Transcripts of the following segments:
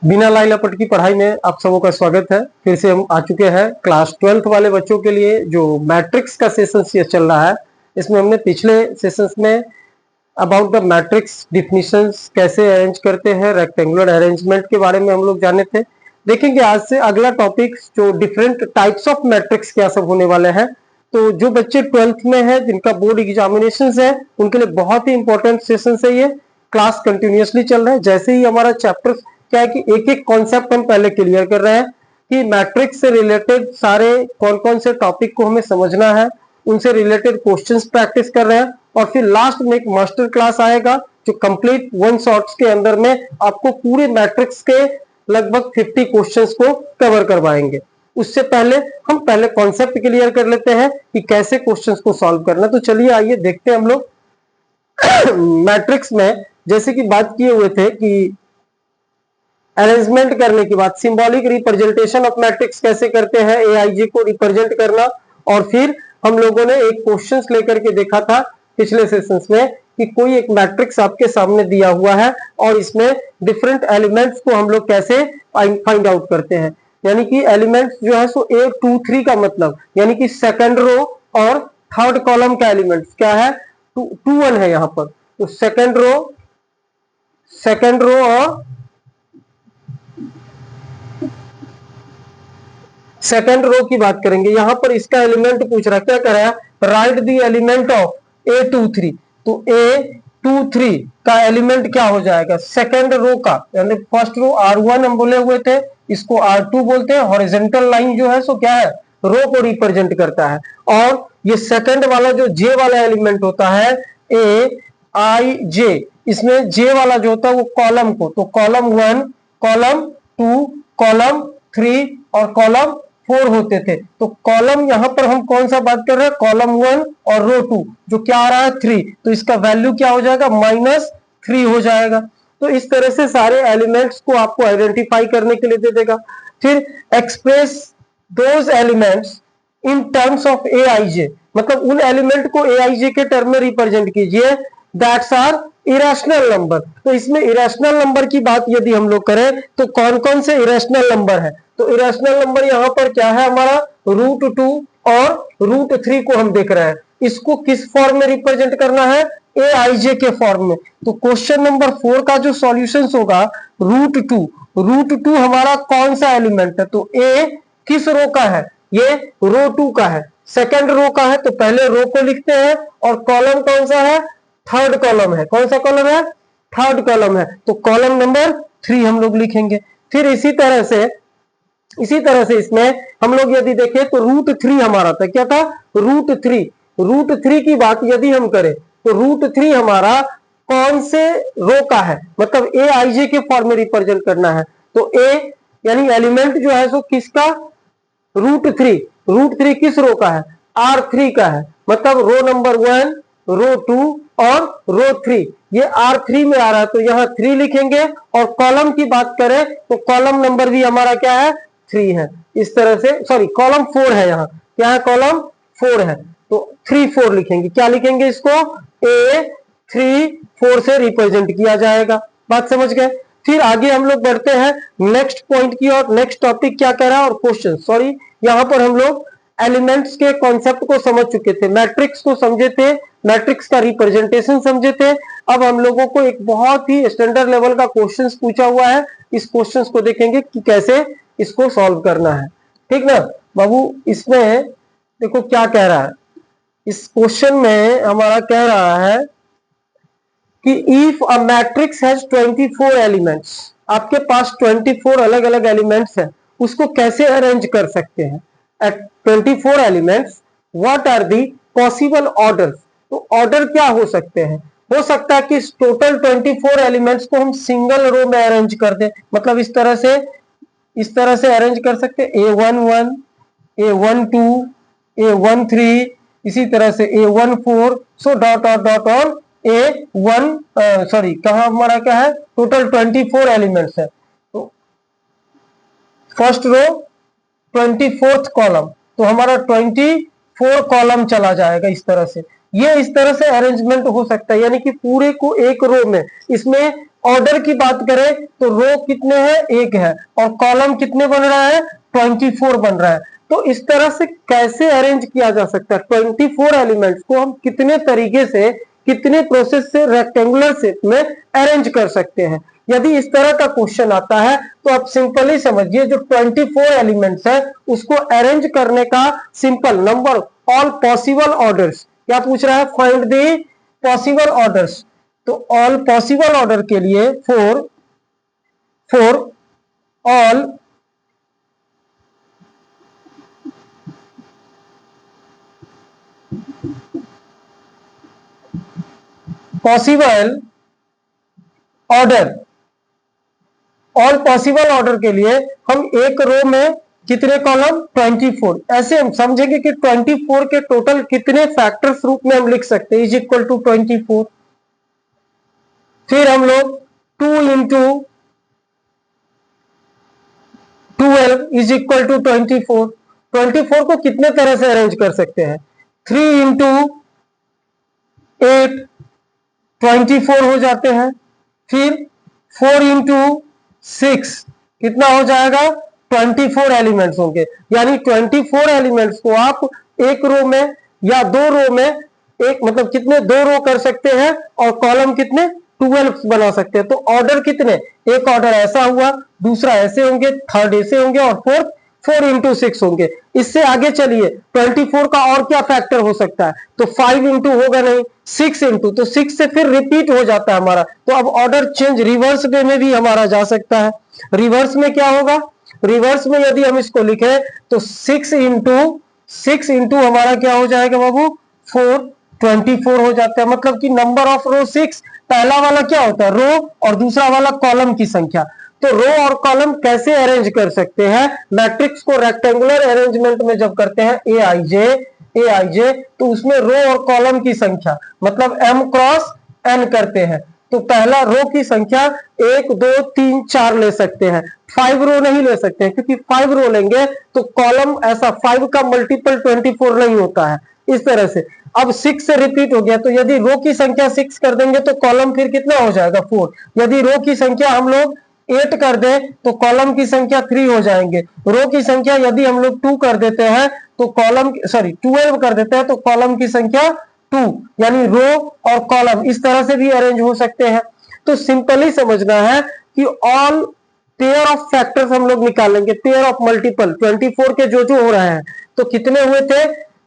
बिना लाई लपट की पढ़ाई में आप सबों का स्वागत है। फिर से हम आ चुके हैं क्लास 12th वाले बच्चों के लिए जो मैट्रिक्स का सेशन ये चल रहा है। इसमें हमने पिछले सेशंस में अबाउट द मैट्रिक्स डिफिनीशंस कैसे अरेंज करते हैं, रेक्टेंगुलर अरेंजमेंट के बारे में हम लोग जाने थे। देखेंगे आज से अगला टॉपिक जो डिफरेंट टाइप्स ऑफ मैट्रिक्स क्या सब होने वाले हैं। तो जो बच्चे 12th में है, जिनका बोर्ड एग्जामिनेशन है, उनके लिए बहुत ही इंपॉर्टेंट सेशन है ये। क्लास कंटिन्यूअसली चल रहा है। जैसे ही हमारा चैप्टर क्या है कि एक एक कॉन्सेप्ट हम पहले क्लियर कर रहे हैं कि मैट्रिक्स से रिलेटेड सारे कौन कौन से टॉपिक को हमें समझना है, उनसे रिलेटेड क्वेश्चंस प्रैक्टिस कर रहे हैं। और फिर लास्ट में एक मास्टर क्लास आएगा जो कंप्लीट वन शॉट्स के अंदर में आपको पूरे मैट्रिक्स के लगभग 50 क्वेश्चंस को कवर करवाएंगे। उससे पहले हम पहले कॉन्सेप्ट क्लियर कर लेते हैं कि कैसे क्वेश्चंस को सॉल्व करना। तो चलिए आइए देखते हैं हम लोग मैट्रिक्स में जैसे कि बात किए हुए थे कि अरेंजमेंट करने की बात, सिंबॉलिक रिप्रेजेंटेशन ऑफ मैट्रिक्स कैसे करते हैं, एआईजे को रिप्रेजेंट करना। और फिर हम लोगों ने एक क्वेश्चंस लेकर के देखा था पिछले सेशंस में कि कोई एक मैट्रिक्स आपके सामने दिया हुआ है और इसमें डिफरेंट एलिमेंट्स को हम लोग कैसे फाइंड आउट करते हैं। यानी कि एलिमेंट्स जो है सो 1 2 3 का मतलब यानी कि सेकंड रो और थर्ड कॉलम का एलिमेंट्स क्या है, 2 1 है यहाँ पर। तो सेकंड रो और सेकंड रो की बात करेंगे। यहां पर इसका एलिमेंट पूछ रहा है, क्या कर रहा है, right the element of A23। तो A23 का एलिमेंट क्या हो जाएगा, सेकंड रो का, यानी फर्स्ट रो R1 हम बोले हुए थे, इसको R2 बोलते हैं। हॉरिजॉन्टल लाइन जो है सो क्या है, रो को रिप्रेजेंट करता है। और ये सेकंड वाला जो J वाला एलिमेंट होता है AIJ, इसमें J वाला जो होता है वो कॉलम को, तो कॉलम 1, कॉलम 2, कॉलम 3 और कॉलम 4 होते थे। तो कॉलम यहां पर हम कौन सा बात कर रहे हैं, कॉलम 1 और रो 2 जो क्या आ रहा है 3, तो इसका वैल्यू क्या हो जाएगा, -3 हो जाएगा। तो इस तरह से सारे एलिमेंट्स को आपको आइडेंटिफाई करने के लिए दे देगा। फिर express those elements in terms of A I J, मतलब उन एलिमेंट को एआईजे के टर्म में रिप्रेजेंट कीजिए दैट्स आर इरेशनल नंबर। तो इसमें इरेशनल नंबर की बात यदि हम लोग करें तो कौन कौन से इरेशनल नंबर है, तो इरेशनल नंबर यहां पर क्या है हमारा, √2 और √3 को हम देख रहे हैं। इसको किस फॉर्म में रिप्रेजेंट करना है, एआईजे के फॉर्म में। तो क्वेश्चन नंबर 4 का जो सॉल्यूशन होगा, √2 हमारा कौन सा एलिमेंट है, तो ए किस रो का है, ये रो 2 का है, सेकंड रो का है। तो पहले रो को लिखते हैं और कॉलम कौन सा है, थर्ड कॉलम है। कौन सा कॉलम है, थर्ड कॉलम है। तो कॉलम नंबर 3 हम लोग लिखेंगे। फिर इसी तरह से इसमें हम लोग यदि देखें तो √3 हमारा था, क्या था, √3 की बात यदि हम करें तो √3 हमारा कौन से रो का है, मतलब ए आई जे के फॉर्म में रिप्रेजेंट करना है। तो ए यानी एलिमेंट जो है सो किसका, √3 किस रो का है, R3 का है। मतलब रो नंबर 1, रो 2 और रो 3 ये R3 में आ रहा है, तो यहां 3 लिखेंगे। और कॉलम की बात करें तो कॉलम नंबर भी हमारा क्या है, 3 है। इस तरह से, सॉरी कॉलम 4 है, यहाँ क्या है, कॉलम 4 है। तो 3 4 लिखेंगे, क्या लिखेंगे, इसको A3 4 से रिप्रेजेंट किया जाएगा। बात समझ गए। फिर आगे हम लोग बढ़ते हैं नेक्स्ट पॉइंट की और। नेक्स्ट टॉपिक क्या कह रहा है, और क्वेश्चन, सॉरी यहां पर हम लोग एलिमेंट्स के कॉन्सेप्ट को समझ चुके थे, मैट्रिक्स को समझे थे, मैट्रिक्स का रिप्रेजेंटेशन समझे थे। अब हम लोगों को एक बहुत ही स्टैंडर्ड लेवल का क्वेश्चंस पूछा हुआ है, इस क्वेश्चंस को देखेंगे कि कैसे इसको सॉल्व करना है, ठीक ना बाबू। इसमें देखो क्या कह रहा है, इस क्वेश्चन में हमारा कह रहा है कि if a matrix has 24 elements, आपके पास 24 अलग अलग एलिमेंट्स हैं, उसको कैसे अरेंज कर सकते हैं। At 24 elements what are the possible orders, तो ऑर्डर क्या हो सकते हैं। हो सकता है कि इस टोटल 24 एलिमेंट्स को हम सिंगल रो में अरेंज कर दें, मतलब इस तरह से अरेंज कर सकते हैं, A11, A12, A13, इसी तरह से A14, so dot dot dot on A1, sorry कहां हमारा क्या है, टोटल 24 एलिमेंट्स है। तो फर्स्ट रो 24th कॉलम, तो हमारा 24 कॉलम चला जाएगा इस तरह से। ये इस तरह से अरेंजमेंट हो सकता है, यानी कि पूरे को एक रो में, इसमें ऑर्डर की बात करें तो रो कितने हैं, एक है, और कॉलम कितने बन रहा है, 24 बन रहा है। तो इस तरह से कैसे अरेंज किया जा सकता है, 24 एलिमेंट्स को हम कितने तरीके से, कितने प्रोसेस से रेक्टेंगुलर शेप में अरेंज कर सकते हैं। यदि इस तरह का क्वेश्चन आता है तो आप सिंपली समझिए, जो 24 एलिमेंट्स है उसको अरेंज करने का simple number, all possible orders, क्या पूछ रहा है, फाइंड द पॉसिबल ऑर्डर्स। तो ऑल पॉसिबल ऑर्डर के लिए for all possible order, all possible order के लिए हम एक रो में कितने कॉलम, 24, ऐसे हम समझेंगे कि 24 के टोटल कितने फैक्टर्स रूप में हम लिख सकते हैं, इज इक्वल टू 24। फिर हम लोग 2 इंटू 12 इज इक्वल टू 24। 24 को कितने तरह से अरेंज कर सकते हैं, 3 इंटू 8 24 हो जाते हैं। फिर 4 इंटू 6 कितना हो जाएगा, 24 एलिमेंट्स होंगे। यानी 24 एलिमेंट्स को आप एक रो में या दो रो में, एक मतलब कितने, दो रो कर सकते हैं, और कॉलम कितने, 12 बना सकते हैं। तो ऑर्डर कितने, एक ऑर्डर ऐसा हुआ, दूसरा ऐसे होंगे, थर्ड ऐसे होंगे, और फोर्थ 4 इंटू 6 होंगे। इससे आगे चलिए, 24 का और क्या फैक्टर हो सकता है, तो 5 इंटू होगा नहीं, 6 इंटू, तो 6 से फिर रिपीट हो जाता है हमारा। तो अब ऑर्डर चेंज रिवर्स वे में भी हमारा जा सकता है। रिवर्स में क्या होगा, रिवर्स में यदि हम इसको लिखें तो 6 इंटू हमारा क्या हो जाएगा बाबू, 24 हो जाता है। मतलब कि नंबर ऑफ रो 6, पहला वाला क्या होता है, रो, और दूसरा वाला कॉलम की संख्या। तो रो और कॉलम कैसे अरेंज कर सकते हैं, मैट्रिक्स को रेक्टेंगुलर अरेंजमेंट में जब करते हैं ए आई जे, तो उसमें रो और कॉलम की संख्या मतलब m क्रॉस n करते हैं। तो पहला रो की संख्या 1 2 3 4 ले सकते हैं, 5 रो नहीं ले सकते हैं, क्योंकि 5 रो लेंगे तो कॉलम ऐसा 5 का मल्टीपल 24 नहीं होता है। इस तरह से अब 6 से रिपीट हो गया, तो यदि रो की संख्या 6 कर देंगे तो कॉलम फिर कितना हो जाएगा, 4। यदि रो की संख्या हम लोग 8 कर दे तो कॉलम की संख्या 3 हो जाएंगे। रो की संख्या यदि हम लोग 2 कर देते हैं तो कॉलम, सॉरी 12 कर देते हैं तो कॉलम की संख्या 2, यानी रो और कॉलम इस तरह से भी अरेंज हो सकते हैं। तो सिंपली समझना है कि ऑल पेयर ऑफ फैक्टर्स हम लोग निकालेंगे, पेयर ऑफ मल्टीपल 24 के जो जो हो रहे हैं, तो कितने हुए थे,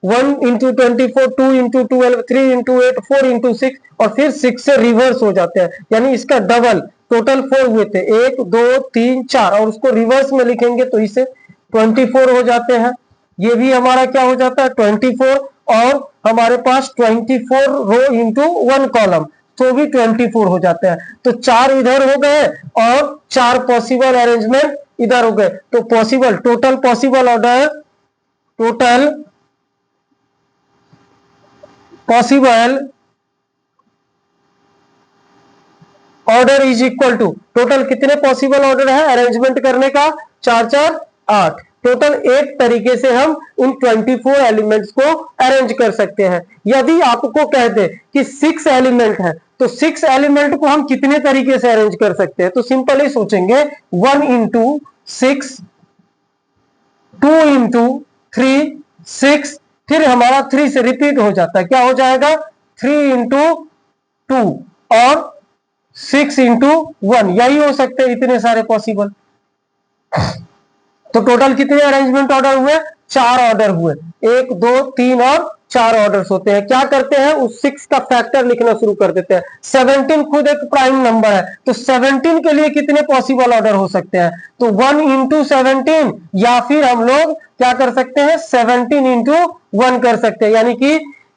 1 इंटू 24, 2 इंटू 12, 3 इंटू 8, 4 इंटू 6, और फिर 6 से रिवर्स हो जाते हैं, यानी इसका डबल, टोटल 4 हुए थे, 1 2 3 4, और उसको रिवर्स में लिखेंगे तो इसे 24 हो जाते हैं। ये भी हमारा क्या हो जाता है, 24, और हमारे पास 24 रो इंटू 1 कॉलम, तो भी 24 हो जाते हैं। तो 4 इधर हो गए और 4 पॉसिबल अरेंजमेंट इधर हो गए। तो possible, total possible order, total possible order is equal to, total कितने पॉसिबल ऑर्डर है अरेंजमेंट करने का, 4 4 8, टोटल 8 तरीके से हम इन 24 एलिमेंट्स को अरेंज कर सकते हैं। यदि आपको कह दे कि 6 एलिमेंट है तो 6 एलिमेंट को हम कितने तरीके से अरेंज कर सकते हैं, तो सिंपली सोचेंगे 1 इंटू 6, 2 इंटू 3 6, फिर हमारा 3 से रिपीट हो जाता है, क्या हो जाएगा 3 इंटू 2 और 6 इंटू 1, यही हो सकते हैं इतने सारे पॉसिबल। तो टोटल कितने अरेंजमेंट ऑर्डर हुए, 4 ऑर्डर हुए, 1 2 3 और 4 ऑर्डर्स होते हैं। क्या करते हैं, उस 6 का फैक्टर लिखना शुरू कर देते हैं। 17 खुद एक प्राइम नंबर है, तो 17 के लिए कितने पॉसिबल ऑर्डर हो सकते हैं, तो 1 इंटू 17, या फिर हम लोग क्या कर सकते हैं 17 इंटू 1 कर सकते हैं, यानी कि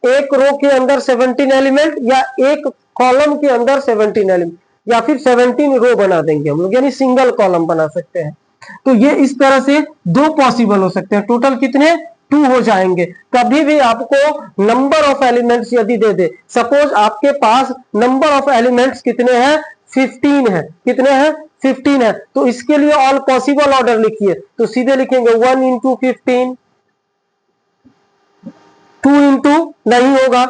एक रो के अंदर 17 एलिमेंट या एक कॉलम के अंदर 17 एलिमेंट, या फिर 17 रो बना देंगे हम लोग, यानी सिंगल कॉलम बना सकते हैं। तो ये इस तरह से 2 पॉसिबल हो सकते हैं, टोटल कितने 2 हो जाएंगे। कभी भी आपको नंबर ऑफ एलिमेंट्स यदि दे दे, सपोज आपके पास नंबर ऑफ एलिमेंट्स कितने हैं 15 है, कितने हैं 15 है, तो इसके लिए ऑल पॉसिबल ऑर्डर लिखिए, तो सीधे लिखेंगे 1 इंटू 15, 2 इंटू नहीं होगा,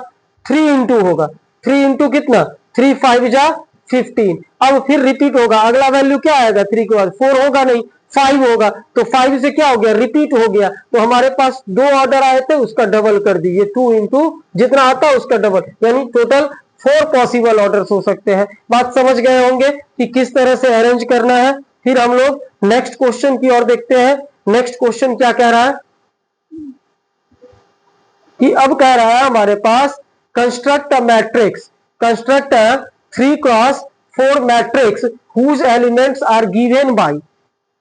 3 इंटू होगा, 3 इंटू कितना, 3 5 जा 15। अब फिर रिपीट होगा, अगला वैल्यू क्या आएगा 3 के बाद, 4 होगा नहीं, 5 होगा, तो 5 से क्या हो गया, रिपीट हो गया। तो हमारे पास 2 ऑर्डर आए थे, उसका डबल कर दीजिए, 2 इंटू जितना आता है उसका डबल, यानी टोटल 4 पॉसिबल ऑर्डर्स हो सकते हैं। बात समझ गए होंगे कि किस तरह से अरेंज करना है। फिर हम लोग नेक्स्ट क्वेश्चन की ओर देखते हैं। नेक्स्ट क्वेश्चन क्या कह रहा है कि अब कह रहा है हमारे पास construct a matrix, construct a 3x4 matrix whose elements are given by.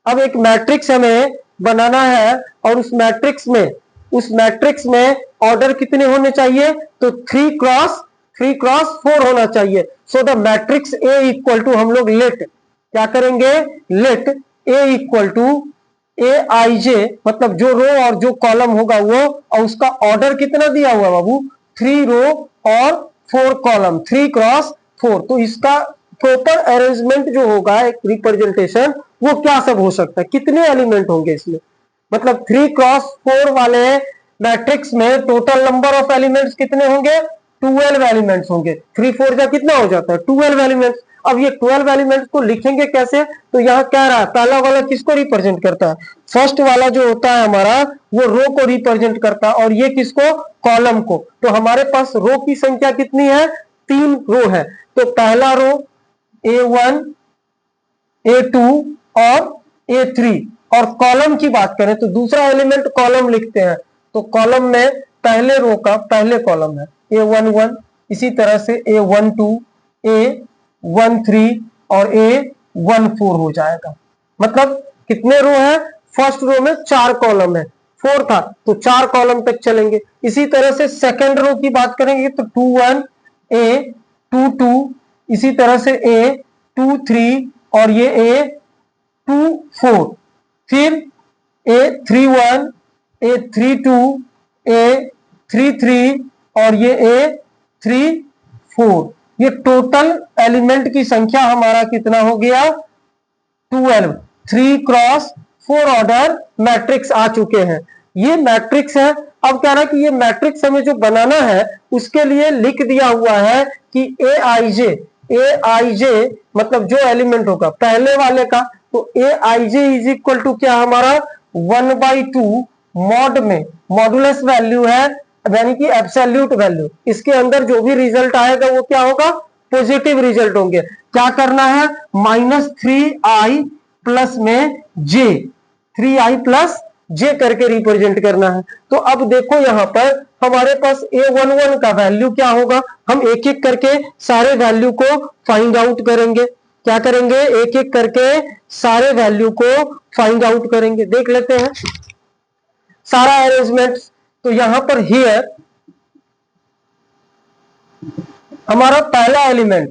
अब एक मैट्रिक्स हमें बनाना है और उस मैट्रिक्स में ऑर्डर कितने होने चाहिए, तो 3x4 होना चाहिए। So the matrix A equal to, हम लोग लेट क्या करेंगे, let A equal to A I J, मतलब जो रो और जो कॉलम होगा वो, और उसका ऑर्डर कितना दिया हुआ बाबू, 3 रो और 4 कॉलम, 3x4। तो इसका प्रॉपर अरेंजमेंट जो होगा, एक रिप्रेजेंटेशन, वो क्या सब हो सकता है, कितने एलिमेंट होंगे इसमें, मतलब 3x4 वाले मैट्रिक्स में टोटल नंबर ऑफ एलिमेंट्स कितने होंगे, 12 एलिमेंट्स होंगे। 3 4 का कितना हो जाता है, 12 एलिमेंट्स। अब ये 12 एलिमेंट्स को लिखेंगे कैसे, तो यहां कह रहा है पहला वाला किसको रिप्रेजेंट करता है, फर्स्ट वाला जो होता है हमारा वो रो को रिप्रेजेंट करता है, और ये किसको, कॉलम को। तो हमारे पास रो की संख्या कितनी है, 3 रो है। तो पहला रो A1 A2 और A3, और कॉलम की बात करें तो दूसरा एलिमेंट कॉलम लिखते हैं। तो कॉलम में पहले रो का पहले कॉलम है A11, इसी तरह से A12, A13 और A14 हो जाएगा। मतलब कितने रो है, फर्स्ट रो में 4 कॉलम है, 4 था तो 4 कॉलम तक चलेंगे। इसी तरह से सेकेंड रो की बात करेंगे तो 21, A22, इसी तरह से A23 और ये A24, फिर A31, A32, A33 और ये A34। ये टोटल एलिमेंट की संख्या हमारा कितना हो गया, 12। 3x4 ऑर्डर मैट्रिक्स आ चुके हैं। ये मैट्रिक्स है। अब कह रहा है कि ये मैट्रिक्स हमें जो बनाना है उसके लिए लिख दिया हुआ है कि ए आई जे मतलब जो एलिमेंट होगा पहले वाले का, तो ए I J is equal to क्या, हमारा 1/2 मॉड में मॉडुलस वैल्यू है, यानी कि एब्सोल्यूट वैल्यू। इसके अंदर जो भी रिजल्ट आएगा वो क्या होगा, पॉजिटिव रिजल्ट होंगे। क्या करना है, -3i प्लस में j, 3i प्लस j करके रिप्रेजेंट करना है। तो अब देखो यहां पर हमारे पास A11 का वैल्यू क्या होगा, हम एक एक करके सारे वैल्यू को फाइंड आउट करेंगे। क्या करेंगे, एक एक करके सारे वैल्यू को फाइंड आउट करेंगे। देख लेते हैं सारा अरेंजमेंट। तो यहां पर हियर हमारा पहला एलिमेंट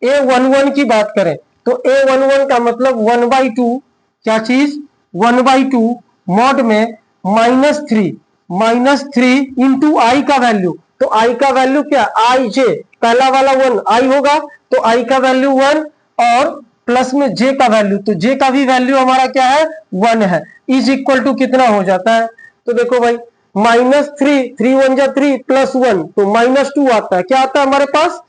A11 की बात करें तो A11 का मतलब 1/2, क्या चीज, 1/2 मॉड में -3 इंटू आई का वैल्यू। तो आई का वैल्यू क्या, आई जे, पहला वाला 1 आई होगा तो आई का वैल्यू 1 और प्लस में जे का वैल्यू, तो जे का भी वैल्यू हमारा क्या है, 1 है। इज इक्वल टू कितना हो जाता है, तो देखो भाई -3, 3 1 जा 3 प्लस 1 तो -2 आता है। क्या आता है हमारे पास,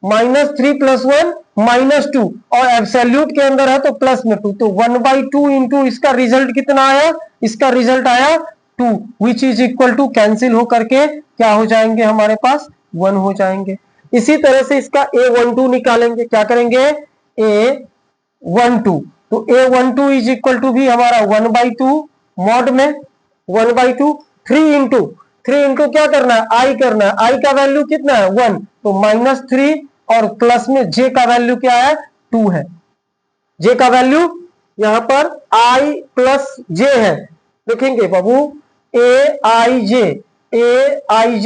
-3 प्लस 1 -2, और एब्सोल्यूट के अंदर है तो प्लस में 2, तो 1/2 इंटू इसका रिजल्ट कितना आया, इसका रिजल्ट आया 2, which is equal to cancel हो करके क्या हो जाएंगे हमारे पास 1 हो जाएंगे। इसी तरह से इसका A12 निकालेंगे। क्या करेंगे, A12, तो A12 इज इक्वल टू भी हमारा 1/2 मॉड में 1/2, 3 इंटू क्या करना है, आई करना है। आई का वैल्यू कितना है 1, तो -3 और प्लस में जे का वैल्यू क्या है 2 है। जे का वैल्यू यहां पर आई प्लस जे है, देखेंगे बाबू ए आई जे,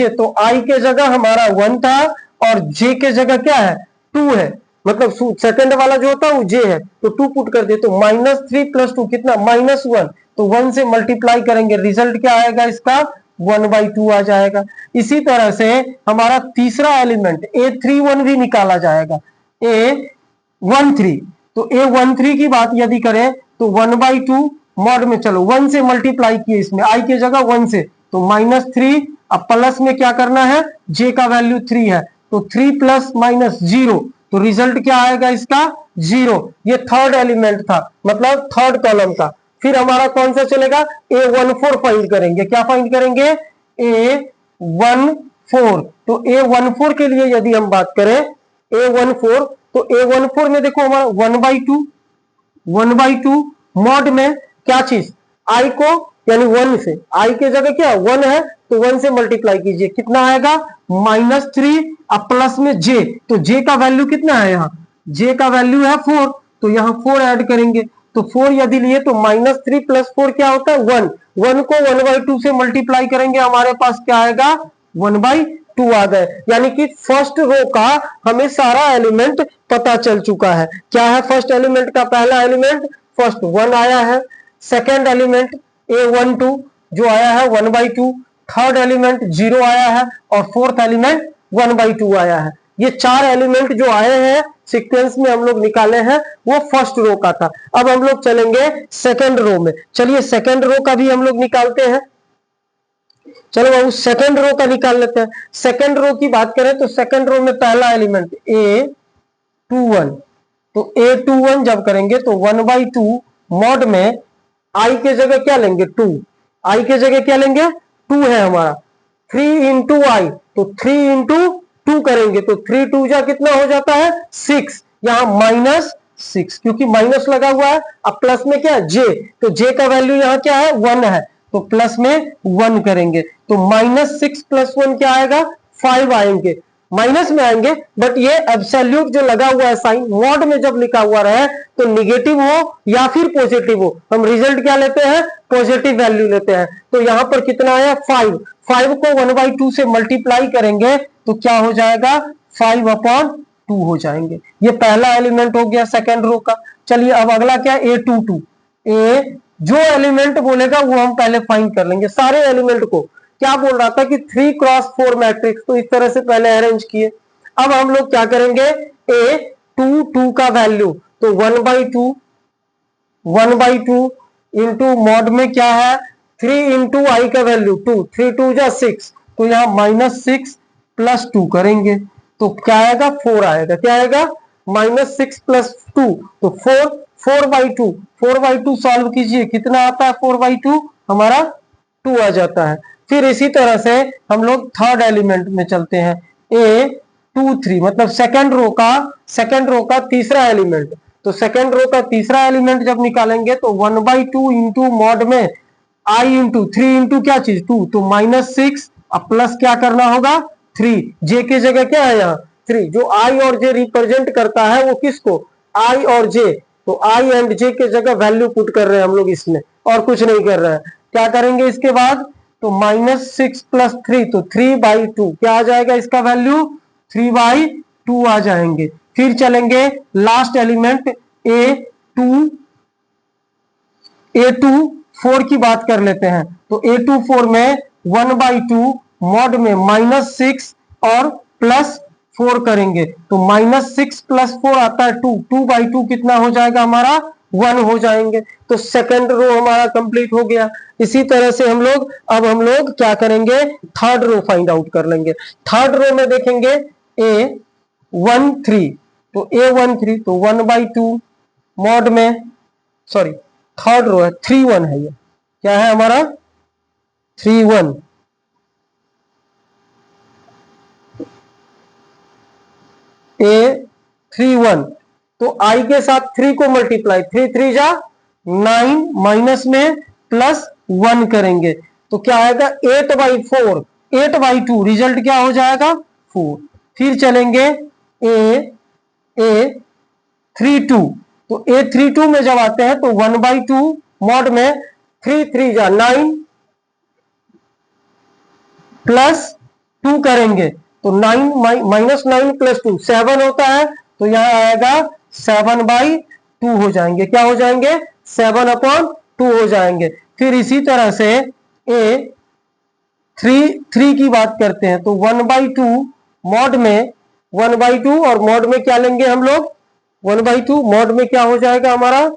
तो आई के जगह हमारा 1 था और जे के जगह क्या है 2 है, मतलब सेकंड वाला जो होता है वो जे है, तो 2 पुट कर दे तो -3 प्लस 2 कितना -1, तो 1 से मल्टीप्लाई करेंगे, रिजल्ट क्या आएगा इसका 1/2 आ जाएगा। इसी तरह से हमारा तीसरा एलिमेंट A31 भी निकाला जाएगा, A13, तो A13 की बात यदि करें तो 1/2 मॉड में, चलो 1 से मल्टीप्लाई किए इसमें आई के जगह 1 से, तो -3 अब प्लस में क्या करना है, जे का वैल्यू 3 है तो 3 प्लस माइनस 0, तो रिजल्ट क्या आएगा इसका 0। ये थर्ड एलिमेंट था, मतलब थर्ड कॉलम का। फिर हमारा कौन सा चलेगा, A14 फाइंड करेंगे। क्या फाइंड करेंगे, A14। तो A14 के लिए यदि हम बात करें A14, तो A14 में देखो हमारा 1/2 मॉड में क्या चीज, आई को यानी 1 से, आई के जगह क्या 1 है तो 1 से मल्टीप्लाई कीजिए, कितना आएगा -3, अब प्लस में जे, तो जे का वैल्यू कितना है, यहाँ जे का वैल्यू है 4, तो यहाँ 4 ऐड करेंगे। तो 4 यदि लिए तो -3 + 4 क्या होता है 1, 1 को 1/2 से मल्टीप्लाई करेंगे, हमारे पास क्या आएगा 1/2 आ गए। यानी कि फर्स्ट रो का हमें सारा एलिमेंट पता चल चुका है। क्या है फर्स्ट एलिमेंट का, पहला एलिमेंट फर्स्ट 1 आया है, सेकेंड एलिमेंट A12 जो आया है 1/2, थर्ड एलिमेंट 0 आया है और फोर्थ एलिमेंट 1/2 आया है। ये 4 एलिमेंट जो आए हैं सीक्वेंस में हम लोग निकाले हैं, वो फर्स्ट रो का था। अब हम लोग चलेंगे सेकेंड रो में। चलिए सेकेंड रो का भी हम लोग निकालते हैं। चलो बाबू सेकेंड रो का निकाल लेते हैं। सेकेंड रो की बात करें तो सेकेंड रो में पहला एलिमेंट A21, तो A21 जब करेंगे तो 1/2 मॉड में आई के जगह क्या लेंगे 2, आई के जगह क्या लेंगे 2 है हमारा, 3 इंटू आई, तो 3 इंटू 2 करेंगे तो 3 2 जा कितना हो जाता है 6, यहां -6 क्योंकि माइनस लगा हुआ है। अब प्लस में क्या है जे, तो जे का वैल्यू यहाँ क्या है 1 है, तो प्लस में 1 करेंगे तो -6 + 1 क्या आएगा 5 आएंगे, माइनस में आएंगे। बट ये एब्सोल्यूट जो लगा हुआ है साइन, मॉड में जब लिखा हुआ रहे तो निगेटिव हो या फिर पॉजिटिव हो, हम रिजल्ट क्या लेते हैं पॉजिटिव वैल्यू लेते हैं। तो यहां पर कितना आया 5, 5 को 1/2 से मल्टीप्लाई करेंगे तो क्या हो जाएगा 5/2 हो जाएंगे। ये पहला एलिमेंट हो गया सेकेंड रो का। चलिए अब अगला क्या A22, जो एलिमेंट बोलेगा वो हम पहले फाइंड कर लेंगे सारे एलिमेंट को। क्या बोल रहा था कि 3x4 मैट्रिक्स, तो इस तरह से पहले अरेंज किए। अब हम लोग क्या करेंगे A22 का वैल्यू, तो 1/2 इंटू मॉड में क्या है 3 इंटू आई का वैल्यू 2, 3 2 जा 6, तो यहां -6 + 2 करेंगे तो क्या आएगा 4 आएगा। क्या आएगा -6 + 2, तो 4/2, 4/2 सॉल्व कीजिए, कितना आता है 4/2 हमारा 2 आ जाता है। फिर इसी तरह से हम लोग थर्ड एलिमेंट में चलते हैं A23, मतलब सेकेंड रो का तीसरा एलिमेंट। तो सेकेंड रो का तीसरा एलिमेंट जब निकालेंगे तो 1/2 इंटू मॉड में आई इंटू 3 इंटू क्या चीज 2, तो -6, अब प्लस क्या करना होगा 3, जे के जगह क्या है यहाँ 3, जो आई और जे रिप्रेजेंट करता है वो किसको आई और जे, तो आई एंड जे के जगह वैल्यू पुट कर रहे हैं हम लोग इसमें, और कुछ नहीं कर रहे हैं। क्या करेंगे इसके बाद, तो -6 + 3, तो 3/2 क्या आ जाएगा इसका वैल्यू 3/2 आ जाएंगे। फिर चलेंगे लास्ट एलिमेंट A24 की बात कर लेते हैं। तो A24 में 1/2 मॉड में -6 और +4 करेंगे तो -6 + 4 आता है 2, 2/2 कितना हो जाएगा हमारा 1 हो जाएंगे। तो सेकेंड रो हमारा कंप्लीट हो गया। इसी तरह से हम लोग क्या करेंगे थर्ड रो फाइंड आउट कर लेंगे। थर्ड रो में देखेंगे A13, तो A13 तो 1/2 मॉड में, सॉरी थर्ड रो है 3 1 है, ये क्या है हमारा 3 1, A31, तो i के साथ 3 को मल्टीप्लाई, 3 3 जा 9, माइनस में +1 करेंगे तो क्या आएगा 8/4, 8/2 रिजल्ट क्या हो जाएगा 4। फिर चलेंगे A32, तो A32 में जब आते हैं तो 1/2 मॉड में 3 3 जा 9 +2 करेंगे तो 9 -9 + 2 7 होता है, तो यहां आएगा 7/2 हो जाएंगे। क्या हो जाएंगे 7/2 हो जाएंगे। फिर इसी तरह से A33 की बात करते हैं तो 1/2 मॉड में 1/2 और मॉड में क्या लेंगे हम लोग 1/2 मॉड में क्या हो जाएगा हमारा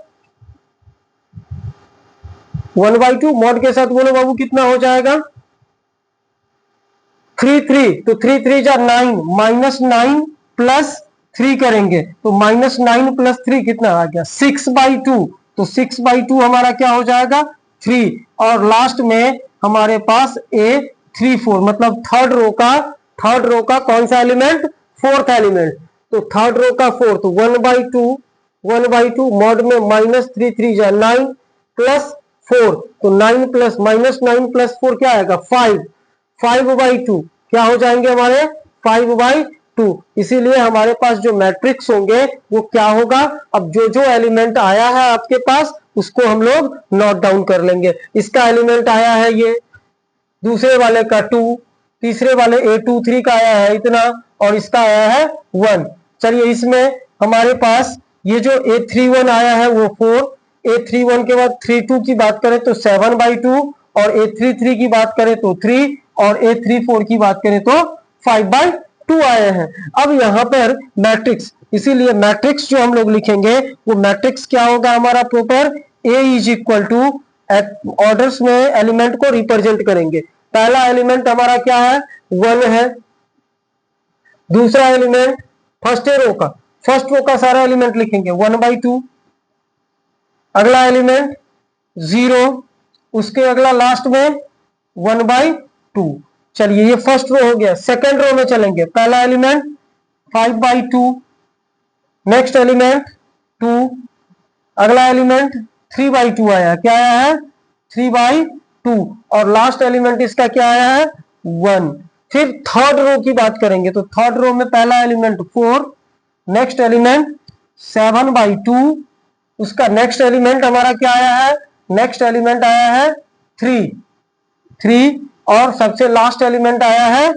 1/2 मॉड के साथ बोलो बाबू कितना हो जाएगा 3 तो 3 जा 9, -9 प्लस 3 करेंगे तो -9 प्लस 3 कितना आ गया 6/2। तो 6/2 हमारा क्या हो जाएगा 3। और लास्ट में हमारे पास A34 मतलब थर्ड रो का कौन सा एलिमेंट, फोर्थ एलिमेंट। तो थर्ड रो का फोर्थ 1/2 मॉड में -3 जा 9 प्लस 4 तो 9 प्लस -9 प्लस 4 क्या आएगा 5/2 क्या हो जाएंगे हमारे 5/2। इसीलिए हमारे पास जो मैट्रिक्स होंगे वो क्या होगा, अब जो जो एलिमेंट आया है आपके पास उसको हम लोग नोट डाउन कर लेंगे। इसका एलिमेंट आया है ये, दूसरे वाले का 2, तीसरे वाले A23 का आया है इतना, और इसका आया है 1। चलिए इसमें हमारे पास ये जो A31 आया है वो 4, A31 के बाद 32 की बात करें तो 7/2, और A33 की बात करें तो 3, और A34 की बात करें तो 5/2 आए हैं। अब यहां पर मैट्रिक्स, इसीलिए मैट्रिक्स जो हम लोग लिखेंगे वो मैट्रिक्स क्या होगा हमारा proper A is equal to orders में एलिमेंट को रिप्रेजेंट करेंगे। पहला एलिमेंट हमारा क्या है 1 है, दूसरा एलिमेंट फर्स्ट रो का सारा एलिमेंट लिखेंगे 1/2, अगला एलिमेंट 0, उसके अगला लास्ट में 1/2। चलिए ये फर्स्ट रो हो गया। सेकंड रो में चलेंगे, पहला एलिमेंट 5/2, नेक्स्ट एलिमेंट 2, अगला एलिमेंट 3/2 आया, क्या आया है 3/2, और लास्ट एलिमेंट इसका क्या आया है 1। फिर थर्ड रो की बात करेंगे तो थर्ड रो में पहला एलिमेंट 4, नेक्स्ट एलिमेंट 7/2, उसका नेक्स्ट एलिमेंट हमारा क्या आया है, नेक्स्ट एलिमेंट आया है 3, और सबसे लास्ट एलिमेंट आया है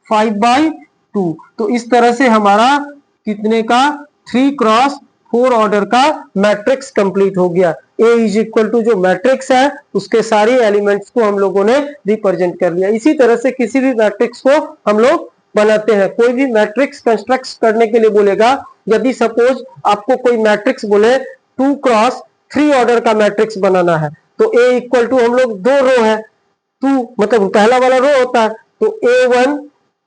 5/2। तो इस तरह से हमारा कितने का 3x4 ऑर्डर का मैट्रिक्स कंप्लीट हो गया। A इज इक्वल टू जो मैट्रिक्स है उसके सारे एलिमेंट्स को हम लोगों ने रिप्रेजेंट कर लिया। इसी तरह से किसी भी मैट्रिक्स को हम लोग बनाते हैं। कोई भी मैट्रिक्स कंस्ट्रक्ट करने के लिए बोलेगा, यदि सपोज आपको कोई मैट्रिक्स बोले 2x3 ऑर्डर का मैट्रिक्स बनाना है तो A इक्वल टू हम लोग 2 रो है, 2 मतलब पहला वाला रो होता है तो A1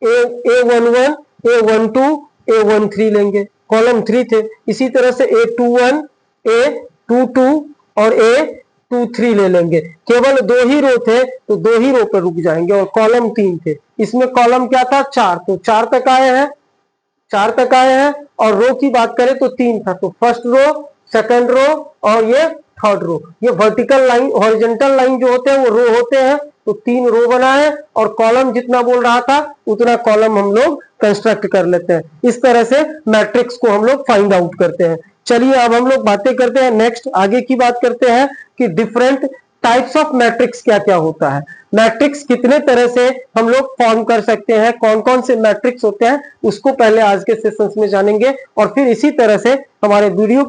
A11 A12 A13 लेंगे, कॉलम 3 थे। इसी तरह से A21 A22 और A23 ले लेंगे। केवल 2 ही रो थे तो 2 ही रो पर रुक जाएंगे, और कॉलम 3 थे। इसमें कॉलम क्या था 4, तो 4 तक आए हैं, और रो की बात करें तो 3 था, तो फर्स्ट रो, सेकंड रो और ये थर्ड रो। ये वर्टिकल लाइन हॉरिजॉन्टल लाइन जो होते हैं वो रो होते हैं, तो 3 रो बनाए, और कॉलम जितना बोल रहा था उतना कॉलम हम लोग कंस्ट्रक्ट कर लेते हैं। इस तरह से मैट्रिक्स को हम लोग फाइंड आउट करते हैं। चलिए अब हम लोग बातें करते हैं, नेक्स्ट आगे की बात करते हैं कि डिफरेंट टाइप्स ऑफ मैट्रिक्स क्या क्या होता है, मैट्रिक्स कितने तरह से हम लोग फॉर्म कर सकते हैं, कौन कौन से मैट्रिक्स होते हैं, उसको पहले आज के सेशंस में जानेंगे, और फिर इसी तरह से हमारे वीडियो